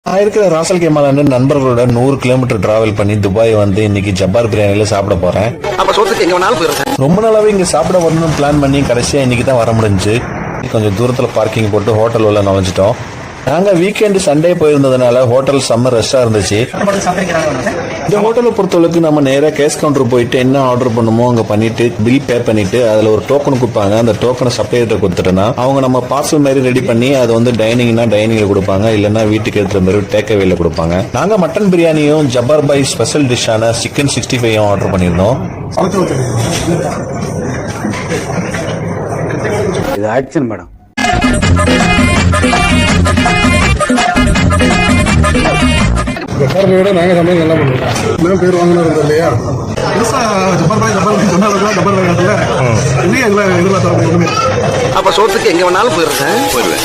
நான் இருக்கிற ராசல் கேமால நண்பர்களோட 100 கிலோமீட்டர் டிராவல் பண்ணி துபாய் வந்து இன்னைக்கு ஜப்பார் பிரியாணில சாப்பிட போறேன். ரொம்ப நாளாவே இங்க சாப்பிட வரணும்னு பிளான் பண்ணி கடைசியா இன்னைக்கு தான் வர முடிஞ்சு. கொஞ்சம் தூரத்துல பார்க்கிங் போட்டு ஹோட்டல் உள்ள நுழைஞ்சிட்டோம். நாங்க வீக்கெண்ட் சண்டே போயிருந்ததுனால ஹோட்டல் செம்ம ரெஸ்டா இருந்துச்சு. இந்த ஹோட்டலை பொறுத்தளவுக்கு நம்ம நேரா கேஷ் கவுண்டர் போயிட்டு என்ன ஆர்டர் பண்ணுமோ அங்க பண்ணிட்டு பில் பே பண்ணிட்டு அதுல ஒரு டோக்கன் கொடுப்பாங்க. அந்த டோக்கனை சப்ளையர்ட்ட கொடுத்துட்டோம்னா அவங்க நம்ம பார்சல் மாதிரி ரெடி பண்ணி அதை வந்து டைனிங்னா டைனிங்ல கொடுப்பாங்க, இல்லன்னா வீட்டுக்கு எடுத்துற மாதிரி டேக் அவேல கொடுப்பாங்க. நாங்க மட்டன் பிரியாணியும் ஜப்பார் பாய் ஸ்பெஷல் டிஷ்ஷான சிக்கன் 65 ஆர்டர் பண்ணிருந்தோம். இது ஆக்சன் மேடம். விட நாங்க சமையல் நல்லா பண்ணுவோம். பேர் வாங்கினது இல்லையா அப்ப சோத்துக்கு எங்க வேணாலும் போயிடுவேன்.